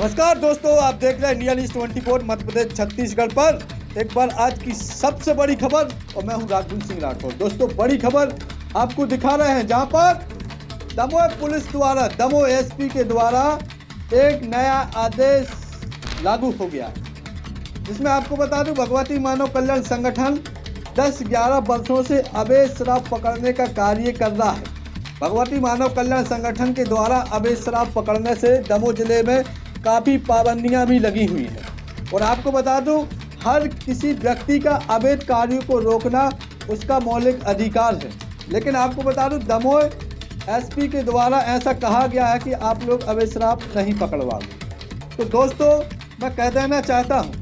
नमस्कार दोस्तों, आप देख रहे हैं इंडिया न्यूज 24 मध्य प्रदेश छत्तीसगढ़ पर। एक बार आज की सबसे बड़ी खबर, और मैं हूं राजपूत सिंह राठौर। दोस्तों, बड़ी खबर आपको दिखा रहे हैं जहां पर दमोह पुलिस द्वारा, दमोह एसपी के द्वारा एक नया आदेश लागू हो गया है, जिसमें आपको बता दूं भगवती मानव कल्याण संगठन 10-11 वर्षों से अवैध शराब पकड़ने का कार्य कर रहा है। भगवती मानव कल्याण संगठन के द्वारा अवैध शराब पकड़ने से दमोह जिले में काफ़ी पाबंदियां भी लगी हुई हैं। और आपको बता दूं, हर किसी व्यक्ति का अवैध कार्यों को रोकना उसका मौलिक अधिकार है। लेकिन आपको बता दूं, दमोह एसपी के द्वारा ऐसा कहा गया है कि आप लोग अवैध शराब नहीं पकड़वाओगे। तो दोस्तों, मैं कह देना चाहता हूं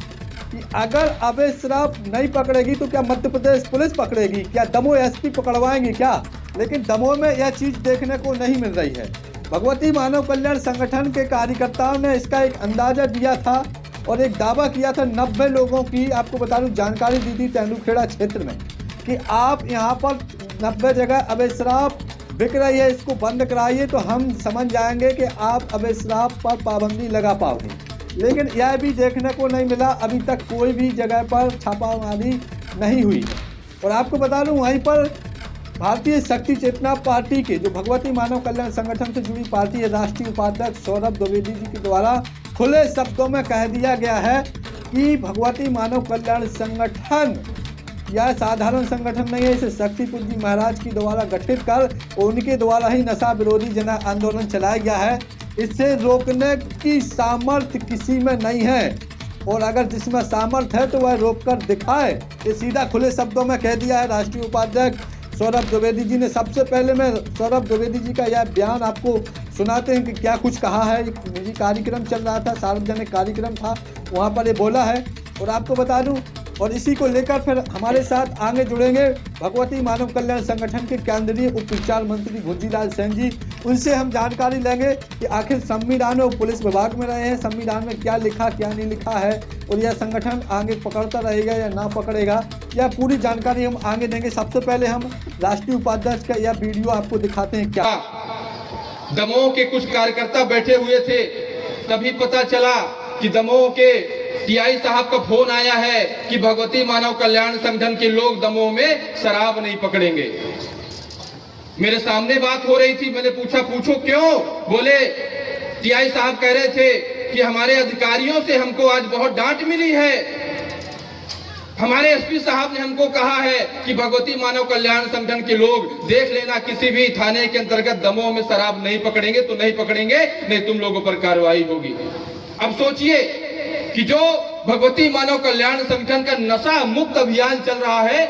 कि अगर अवैध शराब नहीं पकड़ेगी तो क्या मध्य प्रदेश पुलिस पकड़ेगी? क्या दमोह एसपी पकड़वाएंगे क्या? लेकिन दमोह में यह चीज़ देखने को नहीं मिल रही है। भगवती मानव कल्याण संगठन के कार्यकर्ताओं ने इसका एक अंदाजा दिया था और एक दावा किया था 90 लोगों की, आपको बता दूं, जानकारी दी थी तेंदुखेड़ा क्षेत्र में कि आप यहां पर 90 जगह अवैध शराब बिक रही है, इसको बंद कराइए तो हम समझ जाएंगे कि आप अवैध शराब पर पाबंदी लगा पाओगे। लेकिन यह भी देखने को नहीं मिला, अभी तक कोई भी जगह पर छापामारी नहीं हुई। और आपको बता दूं, वहीं पर भारतीय शक्ति चेतना पार्टी के, जो भगवती मानव कल्याण संगठन से जुड़ी पार्टी है, राष्ट्रीय उपाध्यक्ष सौरभ द्विवेदी जी के द्वारा खुले शब्दों में कह दिया गया है कि भगवती मानव कल्याण संगठन यह साधारण संगठन नहीं है, इसे शक्तिपुर जी महाराज की द्वारा गठित कर उनके द्वारा ही नशा विरोधी जन आंदोलन चलाया गया है। इसे रोकने की सामर्थ्य किसी में नहीं है, और अगर जिसमें सामर्थ्य है तो वह रोक कर दिखाए। ये सीधा खुले शब्दों में कह दिया है राष्ट्रीय उपाध्यक्ष सौरभ द्विवेदी जी ने। सबसे पहले मैं सौरभ द्विवेदी जी का यह बयान आपको सुनाते हैं कि क्या कुछ कहा है। एक निजी कार्यक्रम चल रहा था, सार्वजनिक कार्यक्रम था, वहाँ पर ये बोला है। और आपको बता दूं, और इसी को लेकर फिर हमारे साथ आगे जुड़ेंगे भगवती मानव कल्याण संगठन के केंद्रीय उप प्रचार मंत्री भुज्जीलाल सेन जी। उनसे हम जानकारी लेंगे कि आखिर संविधान में, वो पुलिस विभाग में रहे हैं, संविधान में क्या लिखा क्या नहीं लिखा है, और यह संगठन आगे पकड़ता रहेगा या ना पकड़ेगा, यह पूरी जानकारी हम आगे देंगे। सबसे पहले हम राष्ट्रीय उपाध्यक्ष का यह वीडियो आपको दिखाते हैं। क्या दमोह के कुछ कार्यकर्ता बैठे हुए थे, तभी पता चला कि दमोह के टीआई साहब का फोन आया है कि भगवती मानव कल्याण संगठन के लोग दमोह में शराब नहीं पकड़ेंगे। मेरे सामने बात हो रही थी, मैंने पूछा पूछो क्यों? बोले टीआई साहब कह रहे थे कि हमारे अधिकारियों से हमको आज बहुत डांट मिली है, हमारे एसपी साहब ने हमको कहा है कि भगवती मानव कल्याण संगठन के लोग देख लेना, किसी भी थाने के अंतर्गत दमोह में शराब नहीं पकड़ेंगे तो नहीं पकड़ेंगे, नहीं तुम लोगों पर कार्रवाई होगी। अब सोचिए कि जो भगवती मानव कल्याण संगठन का नशा मुक्त अभियान चल रहा है,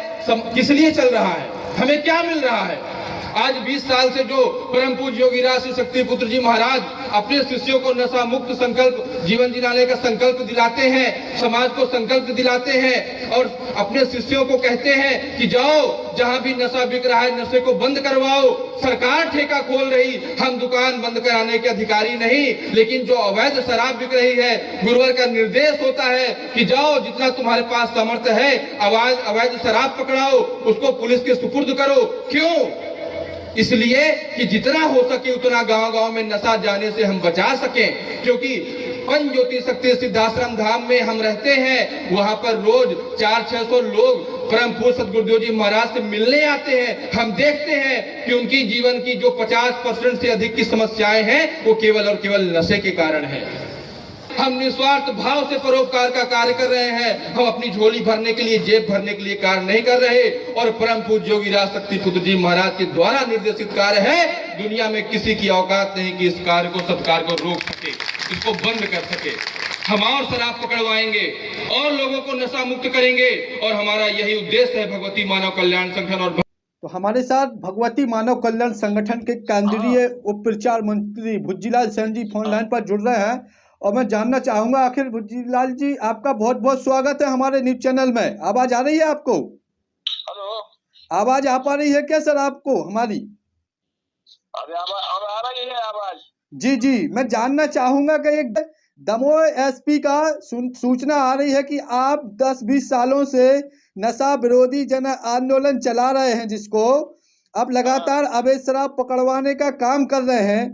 किस लिए चल रहा है, हमें क्या मिल रहा है? आज 20 साल से जो परम पूज्य योगीराज श्री शक्तिपुत्र जी महाराज अपने शिष्यों को नशा मुक्त संकल्प जीवन जिलाने का संकल्प दिलाते हैं, समाज को संकल्प दिलाते हैं और अपने शिष्यों को कहते हैं कि जाओ जहां भी नशा बिक रहा है नशे को बंद करवाओ। सरकार ठेका खोल रही, हम दुकान बंद कराने के अधिकारी नहीं, लेकिन जो अवैध शराब बिक रही है, गुरुवर का निर्देश होता है कि जाओ जितना तुम्हारे पास सामर्थ्य है अवैध शराब पकड़ाओ, उसको पुलिस के सुपुर्द करो। क्यों? इसलिए कि जितना हो सके उतना गांव-गांव में नशा जाने से हम बचा सकें, क्योंकि पंच ज्योति शक्ति सिद्धाश्रम धाम में हम रहते हैं, वहां पर रोज 400-600 लोग परम पूज्य सदगुरुदेव जी महाराज से मिलने आते हैं। हम देखते हैं कि उनकी जीवन की जो 50% से अधिक की समस्याएं हैं वो केवल और केवल नशे के कारण है। हम निस्वार्थ भाव से परोपकार का कार्य कर रहे हैं, हम अपनी झोली भरने के लिए, जेब भरने के लिए कार्य नहीं कर रहे। और परम पूज्य योगीराज शक्तिपुत्र जी महाराज के द्वारा निर्देशित कार्य है, दुनिया में किसी की औकात नहीं कि इस कार्य को, सत्कार को रोक सके, इसको बंद कर सके। हम और शराब पकड़वाएंगे और लोगों को नशा मुक्त करेंगे, और हमारा यही उद्देश्य है भगवती मानव कल्याण संगठन। और तो हमारे साथ भगवती मानव कल्याण संगठन के केंद्रीय उप प्रचार मंत्री भुज्जीलाल सेन जी फोन लाइन पर जुड़ रहे हैं, और मैं जानना चाहूंगा, आखिर भुज्जीलाल जी, आपका बहुत बहुत स्वागत है हमारे न्यूज चैनल में। आवाज आ रही है आपको? हेलो, आवाज आ पा रही है क्या सर आपको हमारी? अरे अब आ रही है आवाज। जी जी, मैं जानना चाहूंगा कि एक दमोह एसपी का सूचना आ रही है कि आप 10-20 सालों से नशा विरोधी जन आंदोलन चला रहे हैं, जिसको अब लगातार अवैध शराब पकड़वाने का काम कर रहे हैं।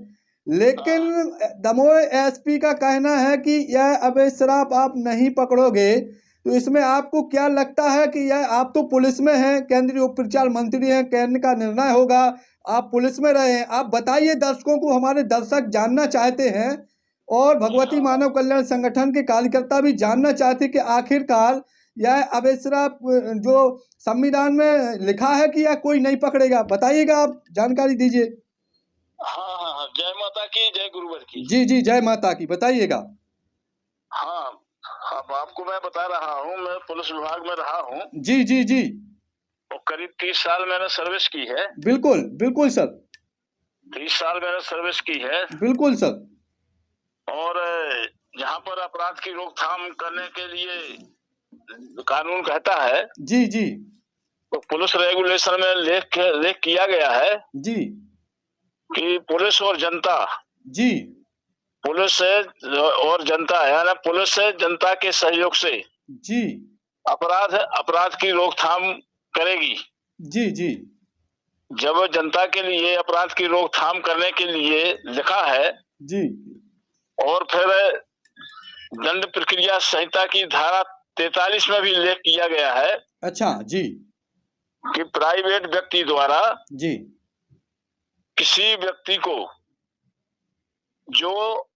लेकिन दमोह एसपी का कहना है कि यह अवैध शराब आप नहीं पकड़ोगे, तो इसमें आपको क्या लगता है कि यह, आप तो पुलिस में हैं, केंद्रीय उप परिचालन मंत्री हैं, केंद्र का निर्णय होगा, आप पुलिस में रहे हैं, आप बताइए दर्शकों को, हमारे दर्शक जानना चाहते हैं और भगवती मानव कल्याण संगठन के कार्यकर्ता भी जानना चाहते हैं कि आखिरकार यह अवैध शराब जो संविधान में लिखा है कि यह कोई नहीं पकड़ेगा, बताइएगा, आप जानकारी दीजिए। हाँ हाँ हाँ, जय माता की, जय गुरुवर की। जी जी, जय माता की, बताइएगा। हाँ, अब आपको मैं बता रहा हूँ, मैं पुलिस विभाग में रहा हूँ जी जी जी, और करीब 30 साल मैंने सर्विस की है। बिल्कुल बिल्कुल सर, 30 साल मैंने सर्विस की है। बिल्कुल सर। और यहाँ पर अपराध की रोकथाम करने के लिए कानून कहता है, जी जी तो पुलिस रेगुलेशन में लेख किया गया है जी कि पुलिस और जनता, जी पुलिस और जनता यानी पुलिस से जनता के सहयोग से जी अपराध की रोकथाम करेगी। जी जी जब जनता के लिए अपराध की रोकथाम करने के लिए लिखा है जी, और फिर दंड प्रक्रिया संहिता की धारा 43 में भी उल्लेख किया गया है। अच्छा जी, कि प्राइवेट व्यक्ति द्वारा जी किसी व्यक्ति को जो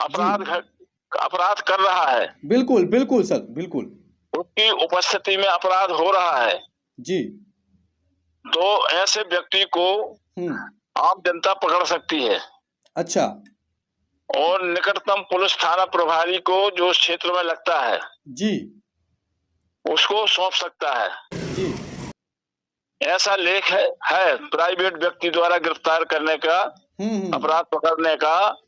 अपराध कर रहा है, बिल्कुल बिल्कुल सर, बिल्कुल, उसकी उपस्थिति में अपराध हो रहा है जी, तो ऐसे व्यक्ति को आम जनता पकड़ सकती है। अच्छा, और निकटतम पुलिस थाना प्रभारी को जो क्षेत्र में लगता है जी, उसको सौंप सकता है। जी, ऐसा लेख है प्राइवेट व्यक्ति द्वारा गिरफ्तार करने का, अपराध पकड़ने का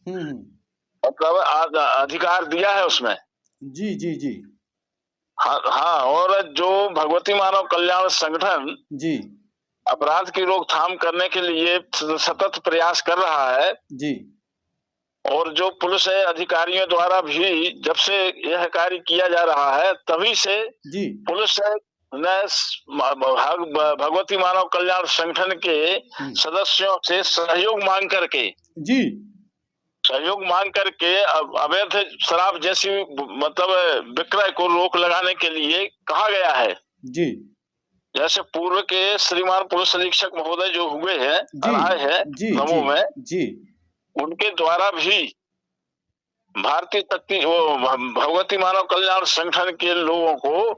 मतलब अधिकार दिया है उसमें। जी जी जी, हाँ हाँ, और जो भगवती मानव कल्याण संगठन जी अपराध की रोकथाम करने के लिए सतत प्रयास कर रहा है जी, और जो पुलिस अधिकारियों द्वारा भी जब से यह कार्य किया जा रहा है तभी से जी पुलिस ने भगवती मानव कल्याण संगठन के सदस्यों से सहयोग मांग करके अवैध शराब जैसी मतलब विक्रय को रोक लगाने के लिए कहा गया है। जी, जैसे पूर्व के श्रीमान पुलिस अधीक्षक महोदय जो हुए हैं, आए हैं दमोह में, जी, उनके द्वारा भी भारतीय भगवती मानव कल्याण संगठन के लोगों को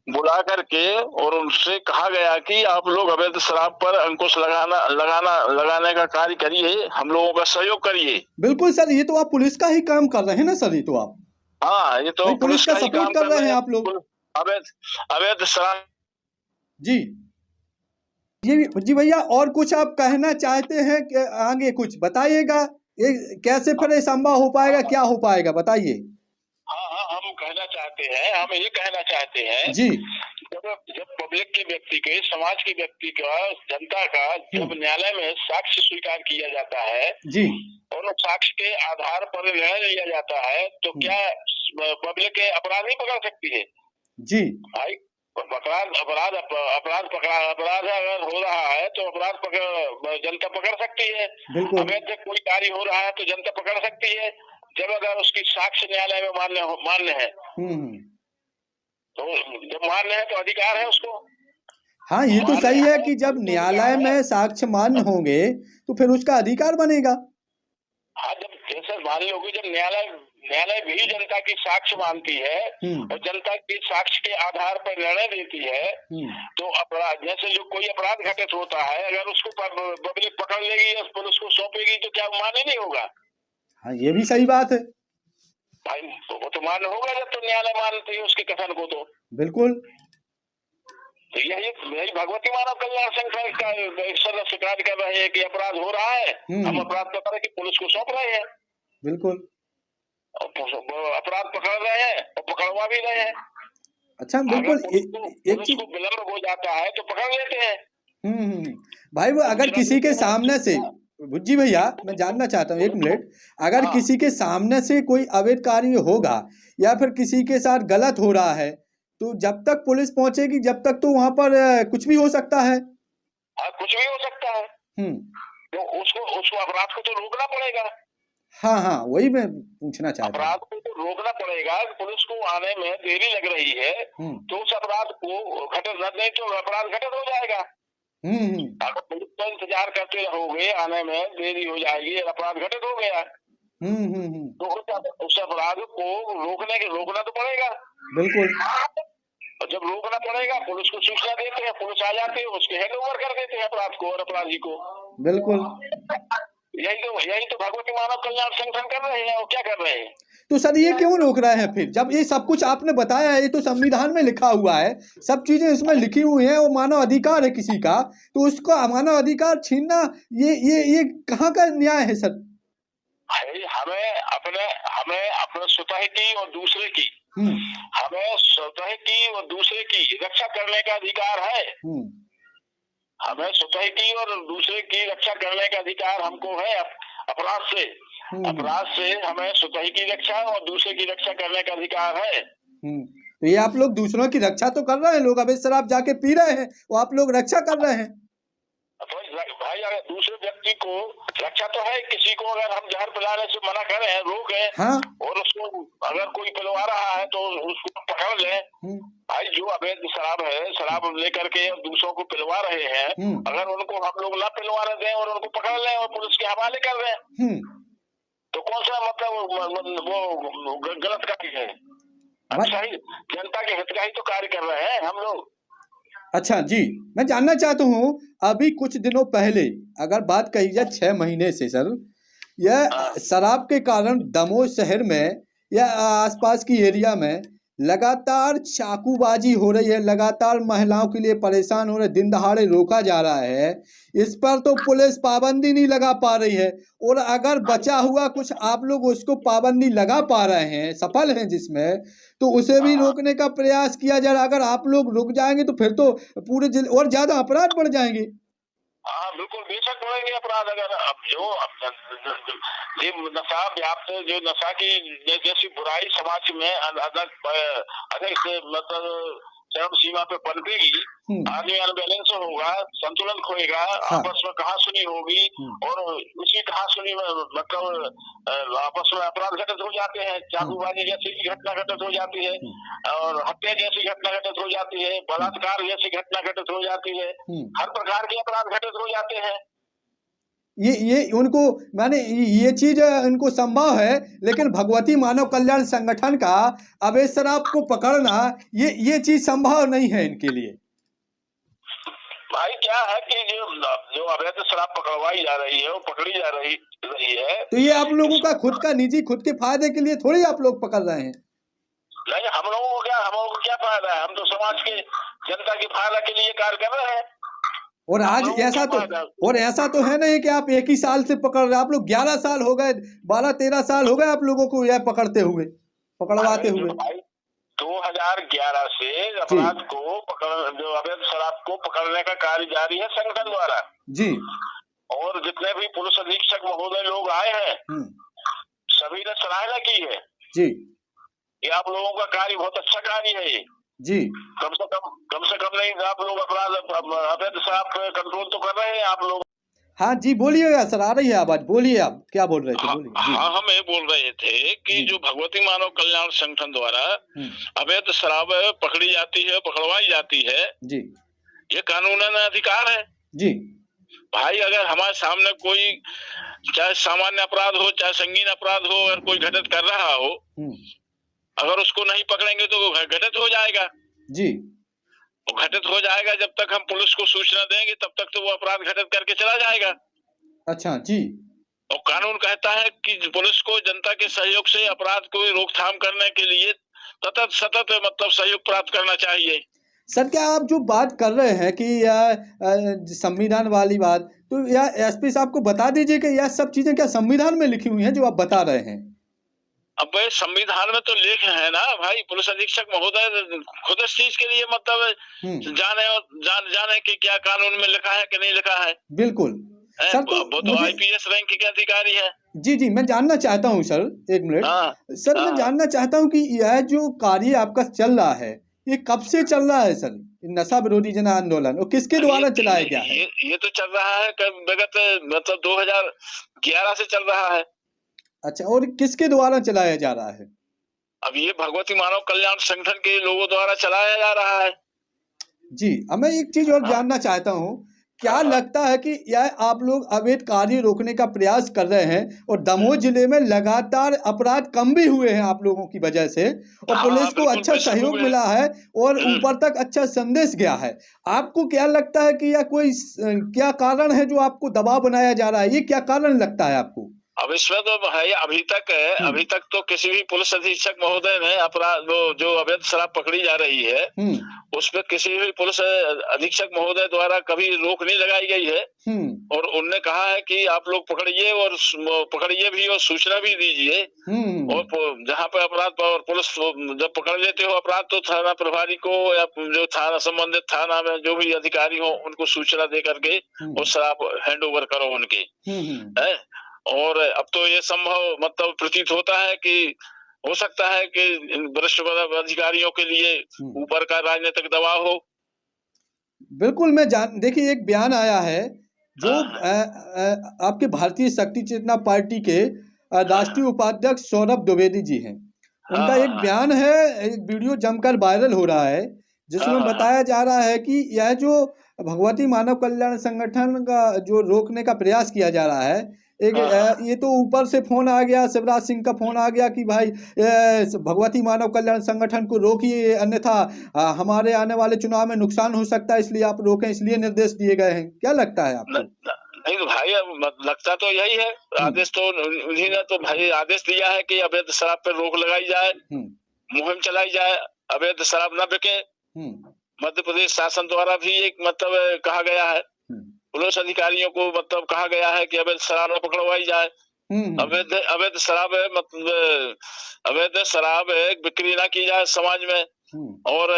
बुला करके और उनसे कहा गया कि आप लोग अवैध शराब पर अंकुश लगाने का कार्य करिए, हम लोगों का सहयोग करिए। बिल्कुल सर, ये तो आप पुलिस का ही काम कर रहे हैं ना सर, ये तो आप, हाँ, ये तो पुलिस का सपोर्ट कर रहे हैं आप लोग। अवैध शराब जी जी भैया, और कुछ आप कहना चाहते हैं कि आगे कुछ बताइएगा, ये कैसे फिर संभव हो पाएगा, क्या हो पाएगा, बताइए। हाँ हाँ, हम ये कहना चाहते हैं जी, जब पब्लिक के व्यक्ति के, समाज के व्यक्ति का, जनता का जब न्यायालय में साक्ष्य स्वीकार किया जाता है जी, और उस साक्ष्य के आधार पर निर्णय लिया जाता है, तो क्या पब्लिक के अपराध नहीं पकड़ सकती है? जी, अपराध अगर हो रहा है तो जनता पकड़ सकती है। अवैध कोई कार्य हो रहा है तो जनता पकड़ सकती है, जब अगर उसकी साक्ष्य न्यायालय में मान्य है। तो जब मान्य है तो अधिकार है उसको। हाँ, ये तो सही है कि जब न्यायालय में साक्ष्य मान्य होंगे तो फिर उसका अधिकार बनेगा। हाँ, जब जैसे मान लो जब न्यायालय भी जनता की साक्ष्य मानती है और जनता की साक्ष्य के आधार पर निर्णय देती है, तो अपराध जैसे जो कोई अपराध घटित होता है, अगर उसको पब्लिक पकड़ लेगी या पुलिस को सौंपेगी तो क्या मान्य नहीं होगा? हाँ, ये भी सही बात है भाई, वो तो मान्य होगा जब तो न्यायालय मानती है उसके कथन को। तो बिल्कुल, तो यही भगवती मानव कल्याण संगठन का सदस्य कार्य कर रहे हैं कि अपराध हो रहा है, हम अपराध पकड़ के पुलिस को सौंप रहे हैं। बिल्कुल, अपराध पकड़ रहे हैं और पकड़वा भी रहे हैं। अच्छा, बिल्कुल, एक चीज विलम्ब हो जाता है तो पकड़ लेते हैं। भाई, वो अगर किसी के सामने से, बुज्जी भैया मैं जानना चाहता हूँ, एक मिनट, अगर किसी के सामने से कोई अवैध कार्य होगा या फिर किसी के साथ गलत हो रहा है, तो जब तक पुलिस पहुंचेगी जब तक तो वहां पर कुछ भी हो सकता है। कुछ भी हो सकता है। तो उसको अपराध को तो रोकना पड़ेगा। हाँ हाँ, वही मैं पूछना चाहता हूँ। अपराध को तो रोकना पड़ेगा। पुलिस को आने में देरी लग रही है तो उस अपराध को घटित नहीं तो अपराध घटित हो जाएगा। अगर पुलिस का इंतजार करते रहोगे, आने में देरी हो जाएगी, अपराध घटित हो गया तो उस अपराध को रोकना तो पड़ेगा। बिल्कुल। और जब रोकना पड़ेगा, पुलिस को सूचना देते हैं, पुलिस आ जाती है, उसके हैंड ओवर कर देते हैं अपराध को और अपराधी को। बिल्कुल। यही तो भगवती मानव कल्याण संगठन कर रहे हैं और क्या कर रहे हैं। तो सर ये क्यों रोक रहे हैं फिर, जब ये सब कुछ आपने बताया है, ये तो संविधान में लिखा हुआ है, सब चीजें इसमें लिखी हुई हैं, वो मानव अधिकार है किसी का, तो उसका मानव अधिकार छीनना ये कहाँ का न्याय है सर? हमें अपने स्वतः की और दूसरे की हमें स्वतः की और दूसरे की रक्षा करने का अधिकार है। हमें स्वतः की और दूसरे की रक्षा करने का अधिकार हमको है। अपराध से हमें स्वतः की रक्षा और दूसरे की रक्षा करने का अधिकार है। तो ये आप लोग दूसरों की रक्षा तो कर रहे हैं, लोग अभी शराब जाके पी रहे हैं, वो आप लोग रक्षा कर रहे हैं। भाई अगर दूसरे व्यक्ति को रक्षा तो है, किसी को अगर हम जहर पिलाने से मना करें, रोकें, हाँ? और उसको अगर कोई पिलवा रहा है तो उसको पकड़ लें। भाई जो अवैध शराब है, शराब लेकर के दूसरों को पिलवा रहे हैं, अगर उनको हम लोग ना पिलवाने दें और उनको पकड़ लें और पुलिस के हवाले कर दें तो कौन सा मतलब वो गलत कार्य है? अच्छा ही जनता के हित का ही तो कार्य कर रहे हैं हम लोग। अच्छा जी, मैं जानना चाहता हूँ, अभी कुछ दिनों पहले अगर बात कही जाए 6 महीने से सर, यह शराब के कारण दमोह शहर में या आसपास की एरिया में लगातार चाकूबाजी हो रही है, लगातार महिलाओं के लिए परेशान हो रहे, दिन दहाड़े रोका जा रहा है। इस पर तो पुलिस पाबंदी नहीं लगा पा रही है, और अगर बचा हुआ कुछ आप लोग उसको पाबंदी लगा पा रहे हैं, सफल हैं जिसमें, तो उसे भी रोकने का प्रयास किया जा रहा है। अगर आप लोग रुक जाएंगे तो फिर तो पूरे जिले और ज्यादा अपराध बढ़ जाएंगे। हाँ बिल्कुल, बेशक बढ़ेंगे अपराध। अगर अब जो नशा व्याप्त, जो नशा की जैसी बुराई समाज में अधिक से मतलब चरम सीमा पे पनपेगी, आदमी अनबैलेंस होगा, संतुलन खोएगा, हाँ। आपस में कहासुनी होगी और उसी कहासुनी में मतलब आपस में अपराध घटित हो जाते हैं। चाकूबाजी जैसी घटना घटित हो जाती है और हत्या जैसी घटना घटित हो जाती है, बलात्कार जैसी घटना घटित हो जाती है, हर प्रकार के अपराध घटित हो जाते हैं। ये उनको माने ये चीज इनको संभव है, लेकिन भगवती मानव कल्याण संगठन का अवैध शराब को पकड़ना ये चीज संभव नहीं है इनके लिए। भाई क्या है कि जो अवैध शराब पकड़वाई जा रही है, वो पकड़ी जा रही है, तो ये आप लोगों का खुद का निजी, खुद के फायदे के लिए थोड़ी आप लोग पकड़ रहे हैं। नहीं, हम लोगों को क्या फायदा है? हम तो समाज के जनता के फायदा के लिए कार्य कर रहे हैं। और आज ऐसा तो है नहीं कि आप एक ही साल से पकड़ रहे, आप लोग 11 साल हो गए, 12-13 साल हो गए आप लोगों को यह पकड़वाते हुए। 2011 से अपराध को जो अवैध शराब को पकड़ने का कार्य जारी है संगठन द्वारा जी। और जितने भी पुलिस अधीक्षक महोदय लोग आए हैं, सभी ने सराहना की है जी। ये आप लोगों का कार्य बहुत अच्छा कार्य है ये जी। कम से कम नहीं, आप लोग अपराध अवैध शराब कंट्रोल तो कर रहे हैं आप लोग। हाँ जी, बोलिएगा सर, आ रही है आवाज, बोलिए आप क्या बोल रहे थे? हाँ, हम ये बोल रहे थे कि जो भगवती मानव कल्याण संगठन द्वारा अवैध शराब पकड़ी जाती है, पकड़वाई जाती है जी, ये कानूनन अधिकार है जी। भाई अगर हमारे सामने कोई चाहे सामान्य अपराध हो चाहे संगीन अपराध हो, अगर कोई घटित कर रहा हो, अगर उसको नहीं पकड़ेंगे तो घटित हो जाएगा जी। वो घटित हो जाएगा, जब तक हम पुलिस को सूचना देंगे तब तक तो वो अपराध घटित करके चला जाएगा। अच्छा जी। और कानून कहता है कि पुलिस को जनता के सहयोग से अपराध को रोकथाम करने के लिए सतत मतलब सहयोग प्राप्त करना चाहिए। सर क्या आप जो बात कर रहे हैं कि संविधान वाली बात, तो यह एसपी साहब को बता दीजिए कि यह सब चीजें क्या संविधान में लिखी हुई हैं जो आप बता रहे हैं? अब संविधान में तो लेख है ना भाई, पुलिस अधीक्षक महोदय खुद इस चीज के लिए मतलब जाने कि क्या कानून में लिखा है कि नहीं लिखा है। बिल्कुल सर, वो तो आईपीएस रैंक के अधिकारी है जी। मैं जानना चाहता हूँ सर, 1 मिनट। हाँ, सर मैं जानना चाहता हूँ कि यह जो कार्य आपका चल रहा है, ये कब से चल रहा है सर नशा विरोधी जन आंदोलन, और किसके द्वारा चलाया गया है? ये तो चल रहा है विगत मतलब 2011 से चल रहा है। अच्छा, और किसके द्वारा चलाया जा रहा है? अब ये भगवती मानव कल्याण संगठन के लोगों द्वारा चलाया जा रहा है। जी, अब मैं एक चीज और जानना चाहता हूँ, क्या लगता है कि यह आप लोग अवैध कार्य रोकने का प्रयास कर रहे हैं और दमोह जिले में लगातार अपराध कम भी हुए हैं आप लोगों की वजह से, और पुलिस को अच्छा सहयोग मिला है और ऊपर तक अच्छा संदेश गया है, आपको क्या लगता है कि यह कोई क्या कारण है जो आपको दबाव बनाया जा रहा है? ये क्या कारण लगता है आपको? अब इसमें तो है अभी तक तो किसी भी पुलिस अधीक्षक महोदय ने अपराध जो अवैध शराब पकड़ी जा रही है उसमें किसी भी पुलिस अधीक्षक महोदय द्वारा कभी रोक नहीं लगाई गई है। और उनने कहा है कि आप लोग पकड़िए भी और सूचना भी दीजिए, और जहाँ पे अपराध और पुलिस जब पकड़ लेते हो अपराध तो थाना प्रभारी को या जो थाना संबंधित थाना में जो भी अधिकारी हो उनको सूचना दे करके और शराब हैंड ओवर करो उनके है। और अब तो ये संभव मतलब प्रतीत होता है कि हो सकता है कि वरिष्ठ अधिकारियों के लिए ऊपर का राजनीतिक दबाव हो। बिल्कुल, मैं देखिए एक बयान आया है जो आपके भारतीय शक्ति चेतना पार्टी के राष्ट्रीय उपाध्यक्ष सौरभ द्विवेदी जी हैं, उनका एक बयान है, एक वीडियो जमकर वायरल हो रहा है जिसमें बताया जा रहा है कि यह जो भगवती मानव कल्याण संगठन का जो रोकने का प्रयास किया जा रहा है, एक ये तो ऊपर से फोन आ गया, शिवराज सिंह का फोन आ गया कि भाई भगवती मानव कल्याण संगठन को रोकिए अन्यथा हमारे आने वाले चुनाव में नुकसान हो सकता है, इसलिए आप रोकें, इसलिए निर्देश दिए गए हैं। क्या लगता है आपको? नहीं तो भाई लगता तो यही है, आदेश तो उन्हीं ने तो भाई आदेश दिया है कि अवैध शराब पर रोक लगाई जाए, मुहिम चलाई जाए, अवैध शराब न बिके। मध्य प्रदेश शासन द्वारा भी एक मतलब कहा गया है, पुलिस अधिकारियों को मतलब कहा गया है कि अवैध शराब न पकड़वाई जाए, अवैध शराब बिक्री ना की जाए समाज में। और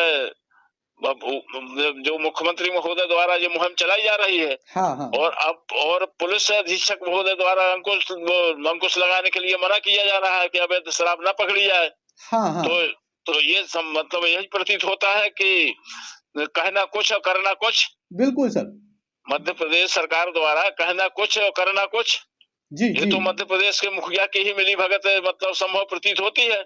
जो मुख्यमंत्री महोदय द्वारा ये मुहिम चलाई जा रही है, और पुलिस अधीक्षक महोदय द्वारा अंकुश लगाने के लिए मना किया जा रहा है कि अवैध शराब न पकड़ी जाए। तो ये मतलब यही प्रतीत होता है कि कहना कुछ और करना कुछ। बिल्कुल सर, मध्य प्रदेश सरकार द्वारा कहना कुछ और करना कुछ। ये तो मध्य प्रदेश के मुखिया की ही मिली भगत मतलब संभव प्रतीत होती है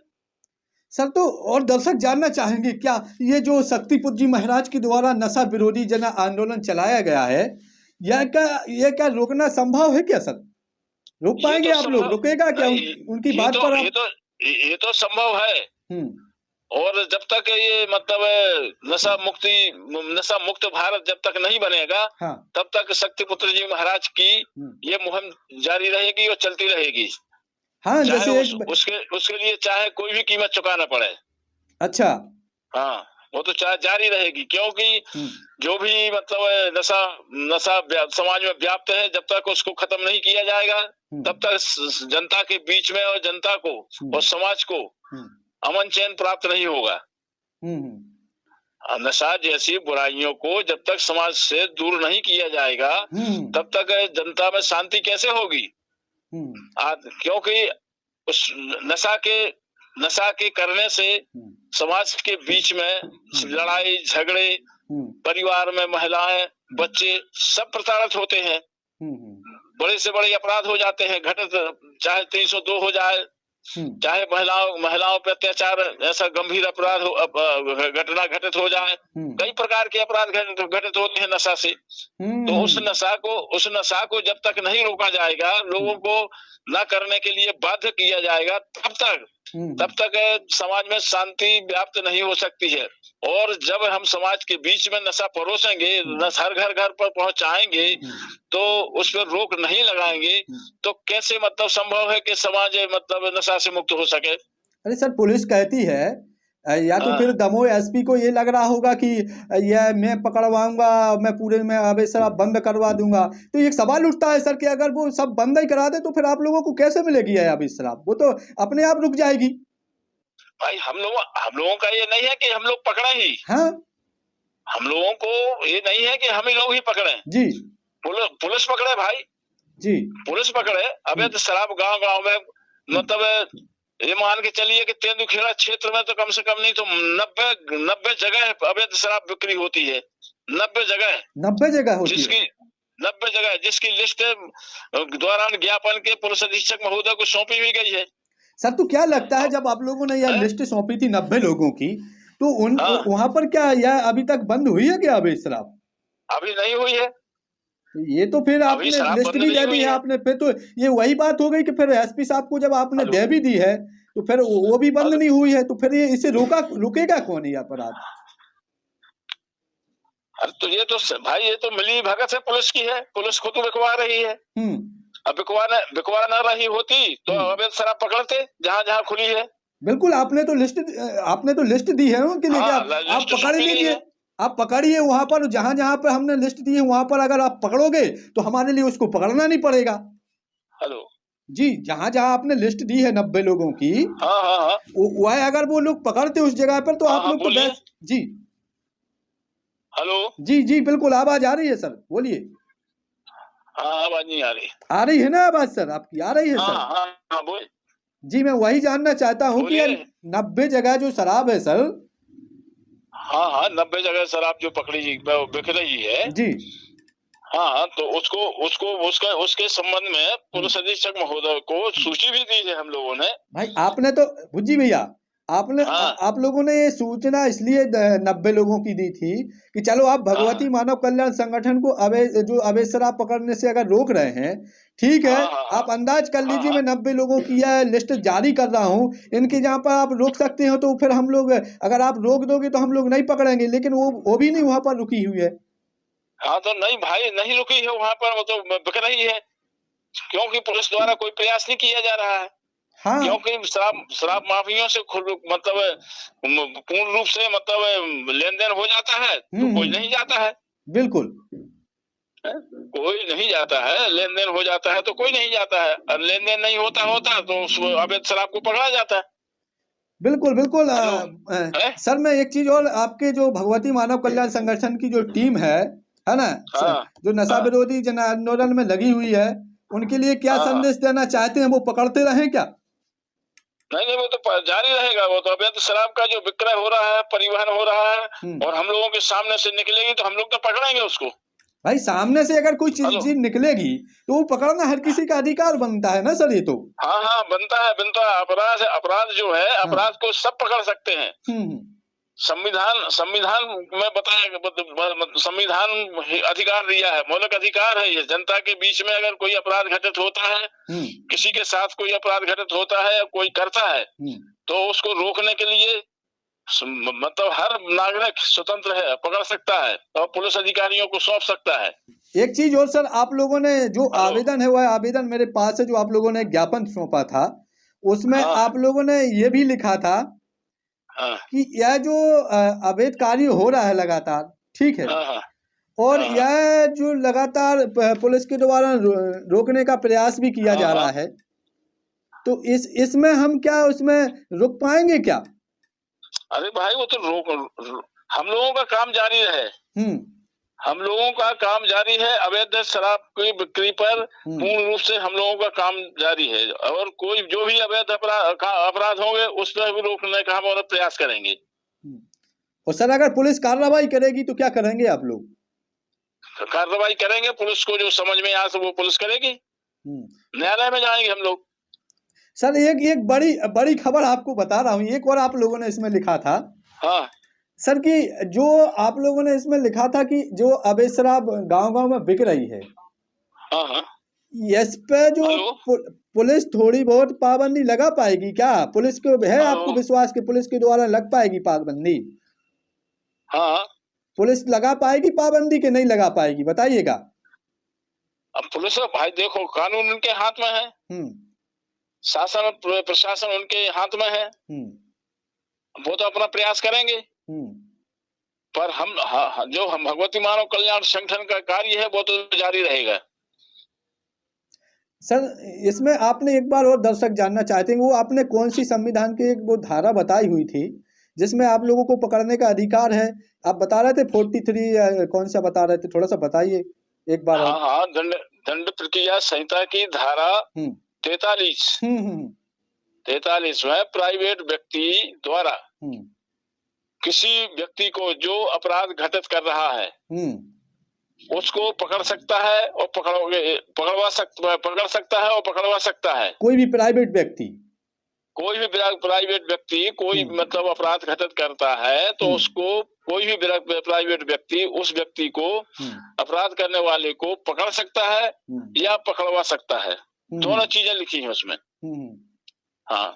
सर। तो और दर्शक जानना चाहेंगे क्या ये जो शक्तिपुर जी महाराज के द्वारा नशा विरोधी जन आंदोलन चलाया गया है, यह क्या रोकना संभव है क्या सर? रोक पाएंगे आप लोग? रुकेगा क्या उनकी बात पर? ये तो संभव है। और जब तक ये मतलब नशा मुक्त भारत जब तक नहीं बनेगा, तब तक शक्तिपुत्र जी महाराज की ये मुहिम जारी रहेगी और चलती रहेगी। जैसे उसके लिए चाहे कोई भी कीमत चुकाना पड़े। अच्छा, हाँ, वो तो चाहे जारी रहेगी, क्योंकि जो भी मतलब नशा समाज में व्याप्त है, जब तक उसको खत्म नहीं किया जाएगा तब तक जनता के बीच में और जनता को और समाज को अमन चैन प्राप्त नहीं होगा। नशा जैसी बुराइयों को जब तक समाज से दूर नहीं किया जाएगा तब तक जनता में शांति कैसे होगी? क्योंकि उस नशा के करने से समाज के बीच में लड़ाई झगड़े, परिवार में महिलाएं बच्चे सब प्रताड़ित होते हैं, बड़े से बड़े अपराध हो जाते हैं घटित, चाहे 302 हो जाए, चाहे महिलाओं पर अत्याचार ऐसा गंभीर अपराध घटना घटित हो जाए, कई प्रकार के अपराध घटित होते हैं नशा से। तो उस नशा को जब तक नहीं रोका जाएगा, लोगों को न करने के लिए बाध्य किया जाएगा, तब तक समाज में शांति व्याप्त नहीं हो सकती है। और जब हम समाज के बीच में नशा परोसेंगे, हर घर पर पहुंचाएंगे, तो उस पर रोक नहीं लगाएंगे, तो कैसे मतलब संभव है कि समाज मतलब नशा से मुक्त हो सके? अरे सर, पुलिस कहती है या तो फिर दमोह एसपी को ये लग रहा होगा कि यह मैं पकड़वाऊंगा, मैं पूरे में अवैध शराब बंद करवा दूंगा। तो एक सवाल उठता है सर कि अगर वो सब बंद ही करा दे तो फिर आप लोगों को कैसे मिलेगी यह अवैध शराब? वो तो अपने आप रुक जाएगी। भाई हम लोगों का ये नहीं है कि हम लोग पकड़े ही, हम लोगों को ये नहीं है कि हम ही लोग ही पकड़े जी, पुलिस पकड़े भाई जी, पुलिस पकड़े अवैध शराब गांव में मतलब ये मान के चलिए कि तेंदुखेड़ा क्षेत्र में तो कम से कम नहीं तो 90 जगह अवैध शराब बिक्री होती है। 90 जगह 90 जगह होती जिसकी है 90 जगह जिसकी लिस्ट दौरान ज्ञापन के पुलिस अधीक्षक महोदय को सौंपी भी गई है। सर। तो क्या लगता है जब आप लोगों ने यह लिस्ट सौंपी थी 90 लोगों की, तो उन वहां पर क्या यह अभी तक बंद हुई है क्या अवैध शराब? अभी नहीं हुई है। ये तो फिर आपने लिस्ट भी दे दी है आपने, फिर तो ये वही बात हो गई कि फिर एसपी साहब को जब आपने दे भी दी है तो फिर वो भी बंद नहीं हुई है, तो फिर ये इसे रुकेगा कौन ये अपराध? अरे तो ये तो भाई ये तो मिली भगत है पुलिस की है, पुलिस खुद बिकवा रही है। अब बिकवा न रही होती तो अवैध शराब पकड़ते जहाँ जहाँ खुली है। बिल्कुल, आपने तो लिस्ट दी है कि नहीं? आप पकड़ लीजिए, आप पकड़िए वहां पर, जहां जहां पर हमने लिस्ट दी है वहां पर अगर आप पकड़ोगे तो हमारे लिए उसको पकड़ना नहीं पड़ेगा। हेलो जी, जहां जहां आपने लिस्ट दी है 90 लोगों की, वह अगर वो लोग पकड़ते उस जगह पर तो आप लोग तो जी हेलो जी जी बिल्कुल आवाज आ रही है सर, बोलिए। आवाज नहीं आ रही? आ रही है ना आवाज सर आपकी? आ रही है सर? हाँ बोल। जी, मैं वही जानना चाहता हूँ कि 90 जगह जो शराब है सर। हाँ 90 जगह शराब जो पकड़ी बिक रही है जी। हाँ, तो उसके संबंध में पुलिस अधीक्षक महोदय को सूची भी दी है हम लोगों ने। भाई आपने तो भुज्जी भैया आप लोगों ने ये सूचना इसलिए 90 लोगों की दी थी कि चलो आप भगवती मानव कल्याण संगठन को अवैध शराब पकड़ने से अगर रोक रहे हैं, ठीक है, आप अंदाज कर लीजिए मैं 90 लोगों की यह लिस्ट जारी कर रहा हूँ, इनके जहाँ पर आप रोक सकते हो तो फिर हम लोग, अगर आप रोक दोगे तो हम लोग नहीं पकड़ेंगे, लेकिन वो भी नहीं वहां पर रुकी हुई है। हाँ तो नहीं भाई, नहीं रुकी है वहां पर, वो तो बिक रही है क्योंकि पुलिस द्वारा कोई प्रयास नहीं किया जा रहा है। हाँ। क्योंकि शराब माफियों से मतलब पूर्ण रूप से मतलब लेन देन हो जाता है तो कोई नहीं जाता है। बिल्कुल कोई नहीं जाता है, लेन देन हो जाता है तो कोई नहीं जाता है, और लेन देन नहीं होता तो उस अवैध शराब को पकड़ा जाता है। बिल्कुल बिल्कुल सर, मैं एक चीज और, आपके जो भगवती मानव कल्याण संगठन की जो टीम है ना, जो नशा विरोधी जन आंदोलन में लगी हुई है, उनके लिए क्या संदेश देना चाहते हैं? वो पकड़ते रहें क्या? नहीं, वो तो जारी रहेगा। वो तो अवैध शराब का जो विक्रय हो रहा है, परिवहन हो रहा है, और हम लोगों के सामने से निकलेगी तो हम लोग तो पकड़ेंगे उसको। भाई सामने से अगर कोई चीज निकलेगी तो वो पकड़ना हर किसी का अधिकार बनता है ना सर? ये तो हाँ बनता है। अपराध जो है, अपराध को सब पकड़ सकते हैं। संविधान में बताया, संविधान अधिकार दिया है, मौलिक अधिकार है ये। जनता के बीच में अगर कोई अपराध घटित होता है, किसी के साथ कोई अपराध घटित होता है या कोई करता है, तो उसको रोकने के लिए मतलब हर नागरिक स्वतंत्र है, पकड़ सकता है और पुलिस अधिकारियों को सौंप सकता है। एक चीज और सर, आप लोगों ने जो आवेदन है, वह आवेदन मेरे पास है, जो आप लोगों ने ज्ञापन सौंपा था, उसमें आप लोगों ने ये भी लिखा था कि यह जो अवैध कार्य हो रहा है लगातार, ठीक है, और यह जो लगातार पुलिस के द्वारा रोकने का प्रयास भी किया जा रहा है, तो इसमें हम क्या उसमें रुक पाएंगे क्या? अरे भाई, वो तो हम लोगों का काम जारी रहे। हम लोगों का काम जारी है। अवैध शराब की बिक्री पर पूर्ण रूप से हम लोगों का काम जारी है, और कोई जो भी अवैध अपराध होंगे उस पर भी रोकने का हम प्रयास करेंगे। और सर, अगर पुलिस कार्रवाई करेगी तो क्या करेंगे आप लोग? कार्रवाई करेंगे, पुलिस को जो समझ में आए वो पुलिस करेगी, न्यायालय में जाएंगे हम लोग। सर, एक बड़ी खबर आपको बता रहा हूँ, एक और आप लोगों ने इसमें लिखा था। हाँ सर, कि जो आप लोगों ने इसमें लिखा था कि जो अवैध शराब गांव-गांव में बिक रही है, इस पे जो पुलिस थोड़ी बहुत पाबंदी लगा पाएगी क्या? पुलिस को है आपको विश्वास कि पुलिस के द्वारा लग पाएगी पाबंदी? हाँ, पुलिस लगा पाएगी पाबंदी कि नहीं लगा पाएगी, बताइएगा। अब पुलिस भाई देखो, कानून उनके हाथ में है, शासन प्रशासन उनके हाथ में है, वो तो अपना प्रयास करेंगे, पर हम भगवती मानव कल्याण संगठन का कार्य है वो तो जारी रहेगा। सर, इसमें आपने एक बार और दर्शक जानना चाहते हैं, वो आपने कौन सी संविधान की एक वो धारा बताई हुई थी जिसमें आप लोगों को पकड़ने का अधिकार है? आप बता रहे थे 43 कौन सा बता रहे थे, थोड़ा सा बताइए एक बार। हाँ, दंड प्रक्रिया संहिता की धारा 43 43वां प्राइवेट व्यक्ति द्वारा किसी व्यक्ति को जो अपराध घटित कर रहा है उसको पकड़ सकता है और पकड़ सकता है और पकड़वा सकता है। कोई भी प्राइवेट व्यक्ति कोई मतलब अपराध घटित करता है तो उसको कोई भी प्राइवेट व्यक्ति उस व्यक्ति को अपराध करने वाले को पकड़ सकता है या पकड़वा सकता है। दोनों चीजें लिखी हैं उसमें। हाँ,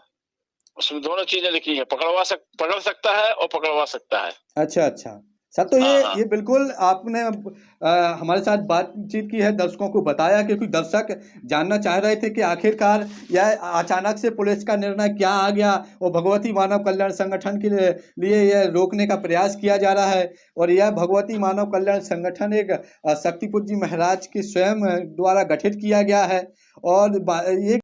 उसमें दोनों चीजें लिखी हैं, पकड़ सकता है और पकड़वा सकता है। अच्छा अच्छा सर, तो ये बिल्कुल आपने हमारे साथ बातचीत की है, दर्शकों को बताया, क्योंकि दर्शक जानना चाह रहे थे कि आखिरकार यह अचानक से पुलिस का निर्णय क्या आ गया और भगवती मानव कल्याण संगठन के लिए यह रोकने का प्रयास किया जा रहा है। और यह भगवती मानव कल्याण संगठन एक शक्तिपुर जी महाराज के स्वयं द्वारा गठित किया गया है और ये